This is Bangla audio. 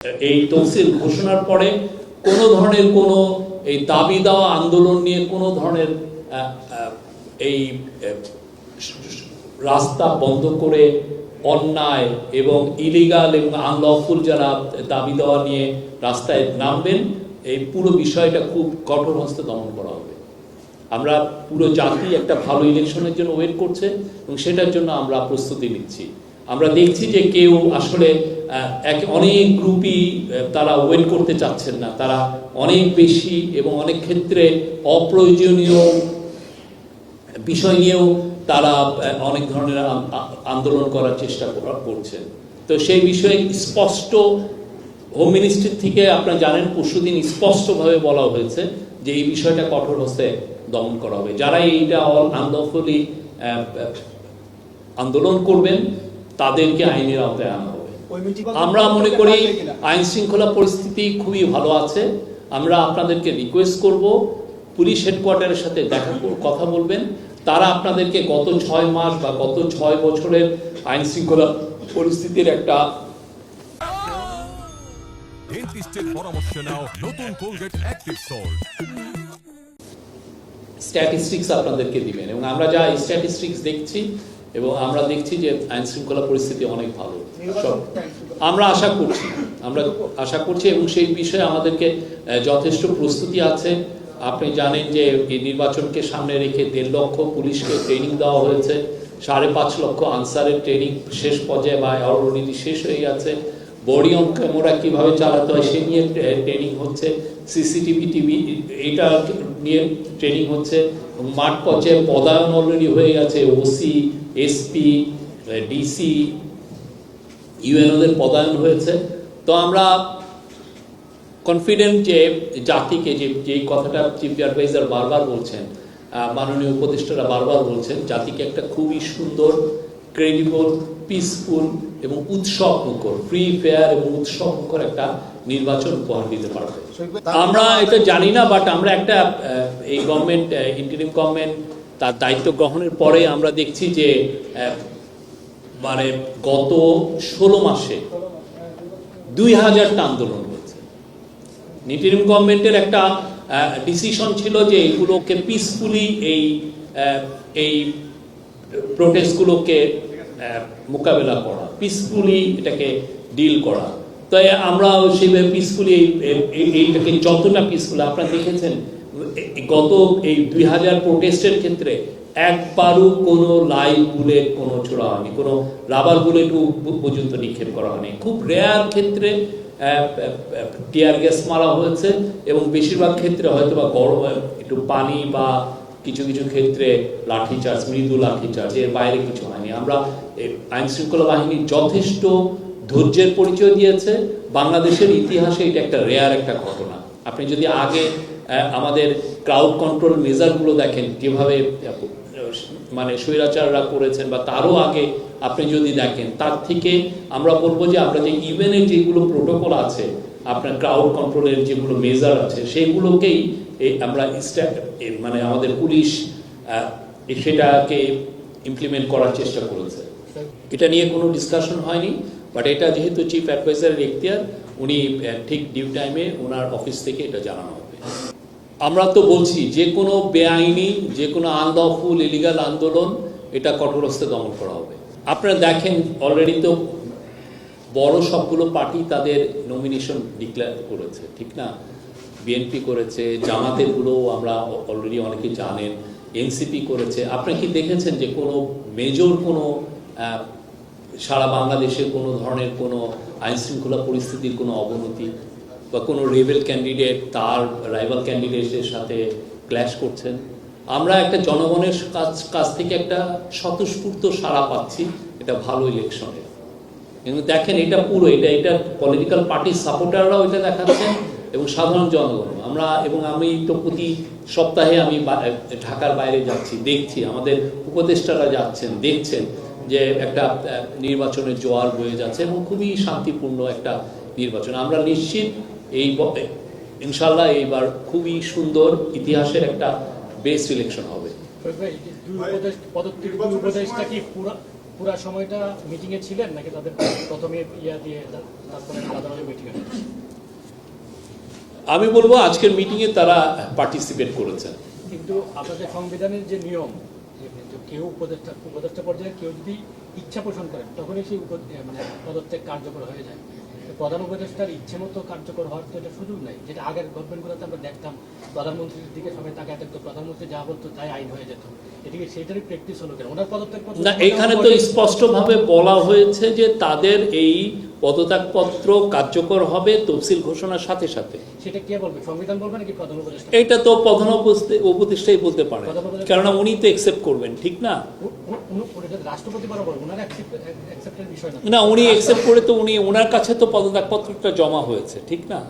এই তফসিল ঘোষণার পরে কোনো ধরনের কোনো এই দাবি দেওয়া আন্দোলন নিয়ে কোনো ধরনের এই রাস্তা বন্ধ করে অন্যায় এবং ইলিগাল এবং আনলফুল যারা দাবি দেওয়া নিয়ে রাস্তায় নামবেন, এই পুরো বিষয়টা খুব কঠোর হস্তে দমন করা হবে। আমরা পুরো জাতি একটা ভালো ইলেকশনের জন্য ওয়েট করছে এবং সেটার জন্য আমরা প্রস্তুতি নিচ্ছি। আমরা দেখছি যে কেউ আসলে অনেক গ্রুপই তারা ওয়েট করতে চাচ্ছেন না, তারা অনেক বেশি এবং অনেক ক্ষেত্রে অপ্রয়োজনীয় বিষয় নিয়েও তারা অনেক ধরনের আন্দোলন করার চেষ্টা করছেন। তো সেই বিষয়ে স্পষ্ট হোম মিনিস্ট্রি থেকে আপনারা জানেন পরশুদিন স্পষ্টভাবে বলা হয়েছে যে এই বিষয়টা কঠোর হস্তে দমন করা হবে। যারা এইটা আনলফুলি আন্দোলন করবেন তাদেরকে আইনের আওতায় আনা হবে। আমরা মনে করি আইন শৃঙ্খলা পরিস্থিতি খুবই ভালো আছে। আমরা আপনাদেরকে রিকোয়েস্ট করব পুলিশ হেডকোয়ার্টারের সাথে কথা বলবেন। তারা আপনাদেরকে গত 6 মাস বা গত 6 বছরের আইন শৃঙ্খলা পরিস্থিতির একটা স্ট্যাটিস্টিক্স আপনাদেরকে দিবেন এবং আমরা যা স্ট্যাটিস্টিক্স দেখছি এবং আমরা দেখছি যে আইন শৃঙ্খলা পরিস্থিতি অনেক ভালো। আমরা আশা করছি এবং সেই বিষয়ে আমাদেরকে যথেষ্ট প্রস্তুতি আছে। আপনি জানেন যে এই নির্বাচনকে সামনে রেখে 1.5 লক্ষ পুলিশকে ট্রেনিং দেওয়া হয়েছে, 5.5 লক্ষ আনসারের ট্রেনিং শেষ পর্যায়ে বা অলরেডি শেষ হয়ে গেছে। বডি অন ক্যামেরা কিভাবে চালাতে হয় সে নিয়ে ট্রেনিং হচ্ছে, সিসিটিভি টিভি এটা নিয়ে ট্রেনিং হচ্ছে। মাঠ পর্যায়ে পদায়ন অলরেডি হয়ে গেছে, ওসি, এসপি, ডিসি, ইউএনওদের পদায়ন হয়েছে। তো আমরা কনফিডেন্ট যে জাতিকে যে কথাটা চিফ অ্যাডভাইজার বারবার বলছেন, মাননীয় উপদেষ্টারা বারবার বলছেন, জাতিকে একটা খুবই সুন্দর, ক্রেডিবল, পিসফুল এবং উৎসবমুখর, ফ্রি ফেয়ার এবং উৎসবমুখর একটা নির্বাচন উপহার দিতে পারবে। আমরা এটা জানি না, বাট আমরা একটা এই গভর্নমেন্ট, ইন্টারিম গভর্নমেন্ট তার দায়িত্ব গ্রহণের পরে আমরা দেখছি যে মানে গত 16 মাসে 2000টা আন্দোলন হয়েছে। ইন্টারিম গভর্নমেন্টের একটা ডিসিশন ছিল যে এগুলোকে পিসফুলি এই প্রোটেস্টগুলোকে মোকাবেলা করা, পিসফুলি এটাকে ডিল করা। তাই আমরা সেইভাবে পিসফুলি এইটাকে যতটা পিসফুল আপনারা দেখেছেন গত এই 2000 প্রোটেস্টের ক্ষেত্রে একবারও কোনো লাইভ বুলেট কোনো ছোড়া হয়নি, কোনো রাবার বুলেট পর্যন্ত নিক্ষেপ করা হয়নি। খুব রেয়ার ক্ষেত্রে টিয়ার গ্যাস মারা হয়েছে এবং বেশিরভাগ ক্ষেত্রে হয়তো বা গরম একটু পানি বা কিছু কিছু ক্ষেত্রে লাঠিচার্জ, মৃদু লাঠিচার্জ, এর বাইরে কিছু হয়নি। আমরা আইন শৃঙ্খলা বাহিনী যথেষ্ট ধৈর্যের পরিচয় দিয়েছে। বাংলাদেশের ইতিহাসে এটা একটা রেয়ার একটা ঘটনা। আপনি যদি আগে আমাদের ক্রাউড কন্ট্রোল মেজারগুলো দেখেন যেভাবে মানে স্বৈরাচাররা করেছেন বা তারও আগে আপনি যদি দেখেন, তার থেকে আমরা বলবো যে আমরা যে ইভেনের যেগুলো প্রোটোকল আছে, আপনার ক্রাউড কন্ট্রোলের যেগুলো মেজার আছে সেগুলোকেই আমরা মানে আমাদের পুলিশ সেটাকে ইমপ্লিমেন্ট করার চেষ্টা করেছে। এটা নিয়ে কোনো ডিসকাশন হয়নি, বাট এটা যেহেতু চিফ অ্যাডভাইজারের এখতিয়ার, উনি ঠিক ডিউ টাইমে ওনার অফিস থেকে এটা জানানো হবে। আমরা তো বলছি যে কোনো বেআইনি, যে কোনো আনলফুল ইলিগাল আন্দোলন এটা কঠোর হস্তে দমন করা হবে। আপনারা দেখেন অলরেডি তো বড় সবগুলো পার্টি তাদের নমিনেশন ডিক্লেয়ার করেছে, ঠিক না? বিএনপি করেছে, জামাতের গুলো আমরা অলরেডি অনেকে জানেন, এনসিপি করেছে। আপনি কি দেখেছেন যে কোনো মেজর কোনো সারা বাংলাদেশের কোনো ধরনের কোনো আইন শৃঙ্খলা পরিস্থিতির কোনো অবনতি বা কোনো রেবেল ক্যান্ডিডেট তার রাইভাল ক্যান্ডিডেটের সাথে ক্ল্যাশ করছেন? আমরা একটা জনগণের কাছ থেকে একটা স্বতঃস্ফূর্ত সাড়া পাচ্ছি এটা ভালো ইলেকশনে। কিন্তু দেখেন এটা পুরো এটা পলিটিক্যাল পার্টির সাপোর্টাররাও এটা দেখাচ্ছেন এবং সাধারণ জনগণ। আমি তো প্রতি সপ্তাহে আমি ঢাকার বাইরে যাচ্ছি, দেখছি আমাদের উপদেষ্টারা যাচ্ছেন, দেখছেন যে একটা নির্বাচনের জোয়ার বয়ে যাচ্ছে এবং খুবই শান্তিপূর্ণ একটা নির্বাচন। আমরা নিশ্চিত ইনশাল্লাহ এইবার খুবই সুন্দর ইতিহাসের একটা বেস্ট ইলেকশন হবে। পুরা সময়টা মিটিং এ ছিলেন নাকি তাদের প্রথমে ইয়া দিয়ে তারপরে আলাদাভাবে মিটিং এ? আমি বলবো আজকের মিটিংয়ে তারা পার্টিসিপেট করেছেন। কিন্তু আপনাদের সংবিধানের যে নিয়ম, যে কেউ উপদেষ্টা পর্যায়ে কেউ যদি ইচ্ছা পোষণ করেন তখনই সেই মানে পদত্যাগ কার্যকর হয়ে যায়। প্রধান উপদেষ্টার ইচ্ছে মতো কার্যকর হওয়ার তো এটা সুযোগ নাই, যেটা আগের গভর্নমেন্টগুলোতে আমরা দেখতাম প্রধানমন্ত্রীর দিকে সবাই তাকে থাকতো, প্রধানমন্ত্রী যা বলতো তাই আইন হয়ে যেত। এদিকে সেটারই প্র্যাকটিস হলো কেন? ওনার পদত্যাগ না, এখানে তো স্পষ্টভাবে বলা হয়েছে যে তাদের এই পদত্যাগপত্র কার্যকর হবে তফসিল ঘোষণার সাথে সাথে। সেটা কে বলবে, সংবিধান বলবে নাকি প্রধান উপদেষ্টা? এটা তো প্রধান উপদেষ্টাই বলতে পারে, কেননা উনি তো একসেপ্ট করবেন, ঠিক না? রাষ্ট্রপতি বরাবর ওনার অ্যাকসেপ্টের বিষয় না, উনি একসেপ্ট করে তো উনি ওনার কাছে তো পদত্যাগপত্রটা জমা হয়েছে, ঠিক না?